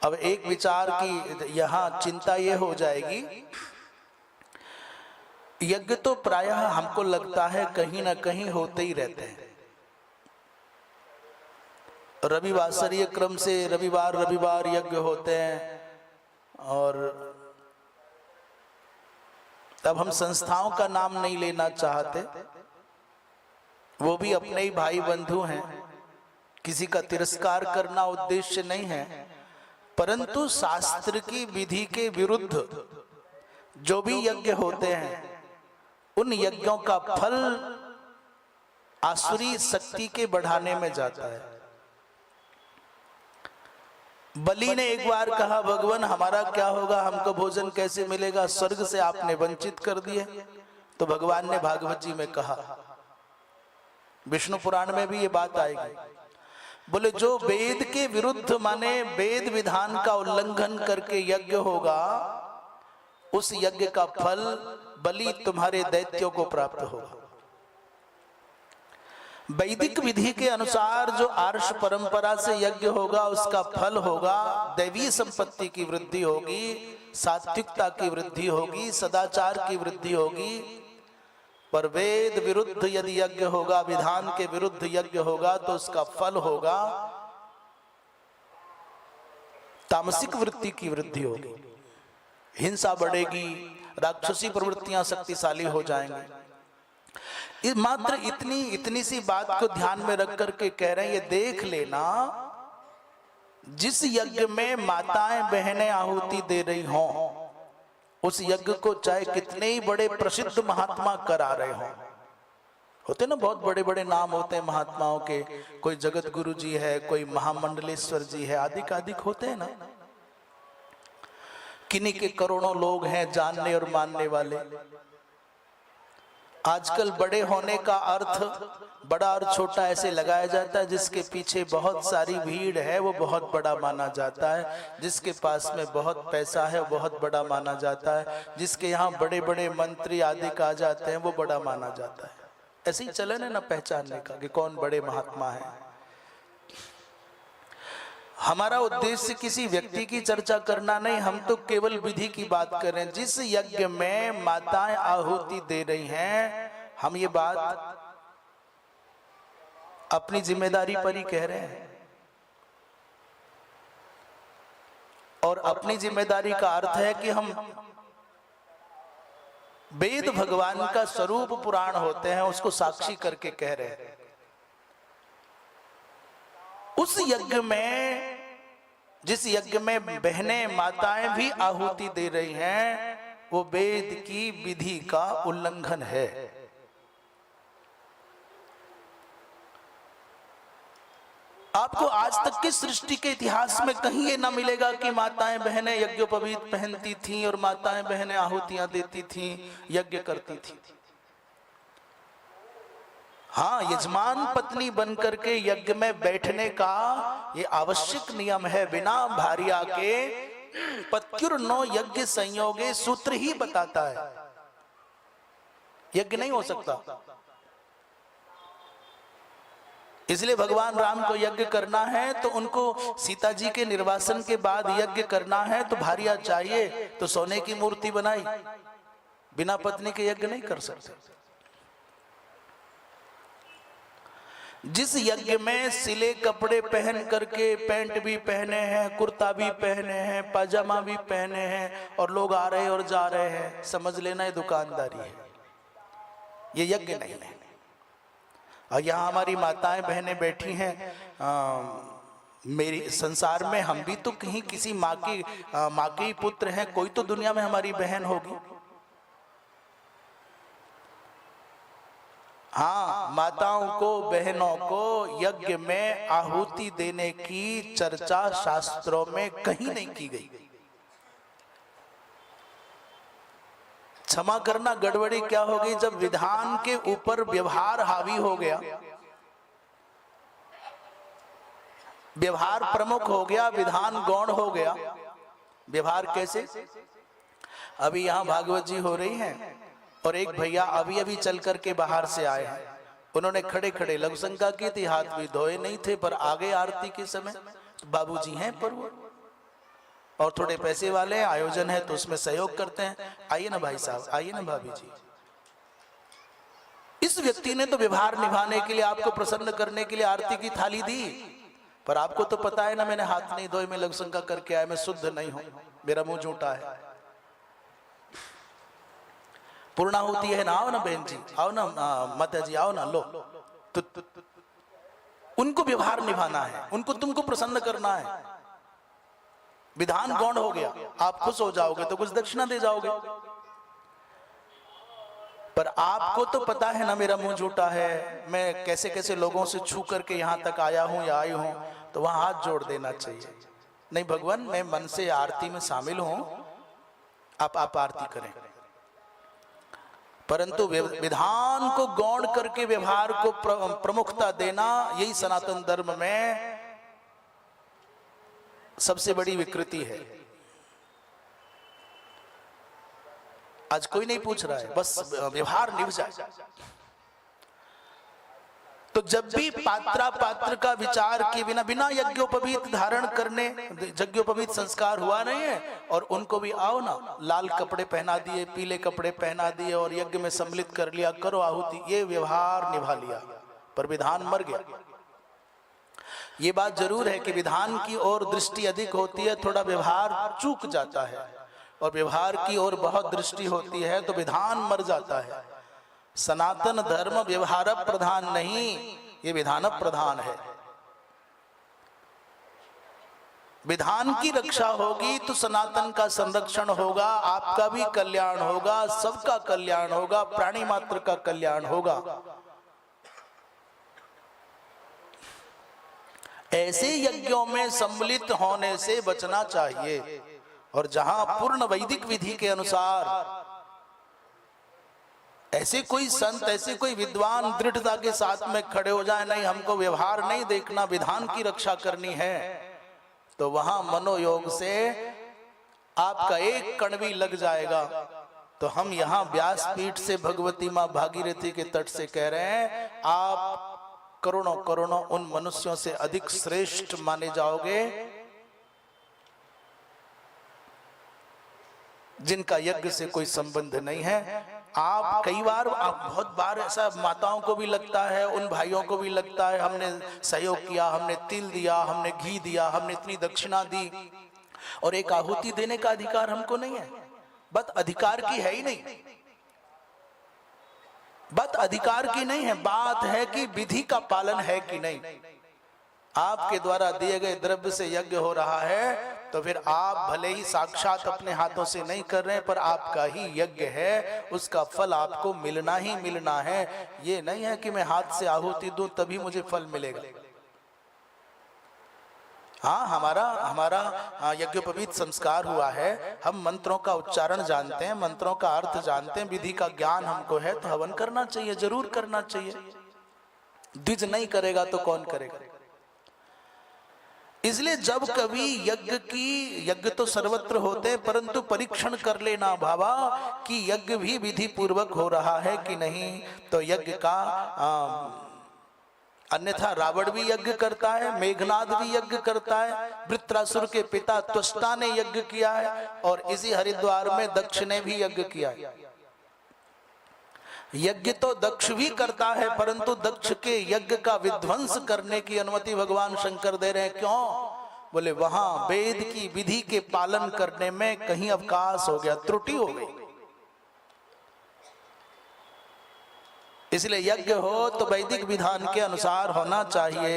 अब एक विचार की यहाँ चिंता ये हो जाएगी, यज्ञ तो प्रायः हमको लगता है कहीं ना कहीं होते ही रहते हैं। रविवासरीय क्रम से रविवार यज्ञ होते हैं, और तब हम संस्थाओं का नाम नहीं लेना चाहते, वो भी अपने ही भाई बंधु हैं, किसी का तिरस्कार करना उद्देश्य नहीं है, परंतु शास्त्र की विधि के विरुद्ध जो भी यज्ञ होते हैं उन यज्ञों का फल आसुरी शक्ति के बढ़ाने में जाता है। बलि ने एक बार कहा, भगवान हमारा क्या होगा, हमको भोजन कैसे मिलेगा, स्वर्ग से आपने वंचित कर दिए। तो भगवान ने भागवत जी में कहा, विष्णु पुराण में भी ये बात आएगी, बोले जो वेद के विरुद्ध माने वेद विधान का उल्लंघन करके यज्ञ होगा, उस यज्ञ का फल बलि तुम्हारे दैत्यों को प्राप्त होगा। वैदिक विधि के अनुसार जो आर्ष परंपरा से यज्ञ होगा उसका फल होगा दैवीय संपत्ति की वृद्धि होगी, सात्विकता की वृद्धि होगी, सदाचार की वृद्धि होगी। पर वेद विरुद्ध यदि यज्ञ होगा, विधान के विरुद्ध यज्ञ होगा, तो उसका फल होगा तामसिक वृत्ति की वृद्धि होगी, हिंसा बढ़ेगी, राक्षसी प्रवृत्तियां शक्तिशाली हो जाएंगी। मात्र इतनी सी बात को ध्यान में रख करके कह रहे हैं, ये देख लेना जिस यज्ञ में माताएं बहनें आहुति दे रही हों, उस यज्ञ को चाहे कितने ही बड़े प्रसिद्ध महात्मा करा रहे हों, होते ना बहुत बड़े बड़े नाम होते हैं महात्माओं के, कोई जगत गुरु जी है, कोई महामंडलेश्वर जी है, आदिक आदिक होते हैं ना, किन्हीं के करोड़ों लोग हैं जानने और मानने वाले। आजकल बड़े होने का अर्थ बड़ा और छोटा ऐसे लगाया जाता है, जिसके पीछे बहुत सारी भीड़ है वो बहुत बड़ा माना जाता है, जिसके पास में बहुत पैसा है वो बहुत बड़ा माना जाता है, जिसके यहाँ बड़े बड़े मंत्री आदि आ जाते हैं वो बड़ा माना जाता है। ऐसे ही चलन है ना पहचानने का कि कौन बड़े महात्मा है। हमारा उद्देश्य किसी व्यक्ति की चर्चा करना नहीं, हम तो केवल विधि की बात कर रहे हैं। जिस यज्ञ में माताएं आहुति दे रही हैं, हम ये बात अपनी जिम्मेदारी पर ही कह रहे हैं, और अपनी जिम्मेदारी का अर्थ है कि हम वेद भगवान का स्वरूप पुराण होते हैं उसको साक्षी करके कह रहे हैं। उस यज्ञ में, जिस यज्ञ में बहनें माताएं भी आहुति दे रही हैं, वो वेद की विधि का उल्लंघन है। आपको आज तक की सृष्टि के इतिहास में कहीं ये ना मिलेगा कि माताएं बहनें यज्ञोपवीत पहनती थीं और माताएं बहनें आहुतियां देती थीं, यज्ञ करती थीं। हाँ, यजमान पत्नी बनकर के यज्ञ में बैठने का ये आवश्यक नियम है। बिना भार्या के पत्युर्नो यज्ञ संयोगे सूत्र ही बताता है, यज्ञ नहीं हो सकता। इसलिए भगवान राम को यज्ञ करना है तो उनको सीता जी के निर्वासन के बाद यज्ञ करना है, तो भार्या चाहिए, तो सोने की मूर्ति बनाई, बिना पत्नी के यज्ञ नहीं कर सकते। जिस यज्ञ में सिले कपड़े पहन करके पैंट भी पहने हैं, कुर्ता भी पहने हैं, पाजामा भी पहने हैं और लोग आ रहे और जा रहे हैं, समझ लेना ये दुकानदारी है, ये यज्ञ नहीं है। और यहाँ हमारी माताएं बहनें बैठी हैं, मेरी संसार में हम भी तो कहीं किसी माँ के ही पुत्र हैं, कोई तो दुनिया में हमारी बहन होगी। हाँ, माताओं को बहनों को यज्ञ में आहुति देने की चर्चा शास्त्रों में कहीं नहीं की गई। क्षमा करना, गड़बड़ी क्या हो गई, जब विधान के ऊपर व्यवहार हावी हो गया, व्यवहार प्रमुख हो गया, विधान गौण हो गया। व्यवहार कैसे? अभी यहाँ भागवत जी हो रही हैं और एक भैया अभी अभी चल करके बाहर से आए हैं, उन्होंने खड़े खड़े लघु शंका की थी, हाथ भी धोए नहीं थे, पर आगे आरती के समय तो बाबूजी हैं पर वो और थोड़े पैसे वाले हैं, आयोजन है तो उसमें सहयोग करते हैं। आइए ना भाई साहब, आइए ना भाभी जी। इस व्यक्ति ने तो व्यवहार निभाने के लिए, आपको प्रसन्न करने के लिए आरती की थाली दी, पर आपको तो पता है ना, मैंने हाथ नहीं धोए, मैं लघु शंका करके आया, मैं शुद्ध नहीं हूं, मेरा मुंह झूठा है। पूर्णाहुति है ना, आओ ना बहन जी, आओ ना माता जी, आओ ना, लो। तो उनको व्यवहार निभाना है, उनको तुमको प्रसन्न करना है। विधान गौण हो गया, आप खुश हो जाओगे तो कुछ दक्षिणा दे जाओगे, पर आपको तो पता है ना मेरा मुंह झूठा है, मैं कैसे कैसे लोगों से छू करके यहां तक आया हूं या आई हूं, तो वहां हाथ जोड़ देना चाहिए। नहीं भगवान, मैं मन से आरती में शामिल हूं, आप आरती करें, परंतु विधान को गौण करके व्यवहार को प्रमुखता देना, यही सनातन धर्म में सबसे बड़ी विकृति है। आज कोई नहीं पूछ रहा है, बस व्यवहार निभ जाए। तो जब भी पात्रा पात्र का विचार किए बिना, बिना यज्ञोपवीत धारण करने, यज्ञोपवीत संस्कार हुआ नहीं है, और उनको भी आओ ना, लाल कपड़े पहना दिए, पीले कपड़े पहना दिए और यज्ञ में सम्मिलित कर लिया, करो आहुति, ये व्यवहार निभा लिया, पर विधान मर गया। ये बात जरूर है कि विधान की ओर दृष्टि अधिक होती है, थोड़ा व्यवहार चूक जाता है, और व्यवहार की ओर बहुत दृष्टि होती है तो विधान मर जाता है। सनातन धर्म व्यवहार प्रधान नहीं, ये विधान प्रधान है। विधान की रक्षा होगी तो सनातन का संरक्षण होगा, आपका भी कल्याण होगा, सबका कल्याण होगा, प्राणी मात्र का कल्याण होगा। ऐसे यज्ञों में सम्मिलित होने से बचना चाहिए, और जहां पूर्ण वैदिक विधि के अनुसार ऐसे कोई संत, ऐसे कोई विद्वान दृढ़ता के साथ में खड़े हो जाए, नहीं हमको व्यवहार नहीं देखना, विधान की रक्षा करनी है, तो वहां मनोयोग से आपका एक कण भी लग जाएगा। तो हम यहाँ व्यासपीठ से भगवती माँ भागीरथी के तट से कह रहे हैं, आप करोड़ों करोड़ों उन मनुष्यों से अधिक श्रेष्ठ माने जाओगे जिनका यज्ञ से कोई संबंध नहीं है। आप कई बार, बहुत बार ऐसा माताओं को भी लगता है, उन भाइयों को भी लगता है, हमने सहयोग किया, हमने तिल दिया, हमने घी दिया, हमने इतनी दक्षिणा दी, और एक आहुति देने का अधिकार हमको नहीं है। बात अधिकार की है ही नहीं, बात अधिकार की नहीं है, बात है कि विधि का पालन है कि नहीं। आपके द्वारा दिए गए द्रव्य से यज्ञ हो रहा है, तो फिर आप भले ही साक्षात अपने हाथों से नहीं कर रहे, पर आपका ही यज्ञ है, उसका फल आपको मिलना ही मिलना है। ये नहीं है कि मैं हाथ से आहुति दूं तभी मुझे फल मिलेगा। हाँ, हमारा यज्ञोपवीत संस्कार हुआ है, हम मंत्रों का उच्चारण जानते हैं, मंत्रों का अर्थ जानते हैं, विधि का ज्ञान हमको है, तो हवन करना चाहिए, जरूर करना चाहिए। द्विज नहीं करेगा तो कौन करेगा। इसलिए जब कभी यज्ञ तो सर्वत्र होते हैं, परंतु परीक्षण कर लेना भावा कि यज्ञ भी विधि पूर्वक हो रहा है कि नहीं। तो यज्ञ का अन्यथा रावण भी यज्ञ करता है, मेघनाद भी यज्ञ करता है, वृत्रासुर के पिता त्वष्टा ने यज्ञ किया है, और इसी हरिद्वार में दक्ष ने भी यज्ञ किया है। यज्ञ तो दक्ष भी करता है, परंतु दक्ष के यज्ञ का विध्वंस करने की अनुमति भगवान शंकर दे रहे हैं। क्यों? बोले वहां वेद की विधि के पालन करने में कहीं अवकाश हो गया, त्रुटि हो गई। इसलिए यज्ञ हो तो वैदिक विधान के अनुसार होना चाहिए।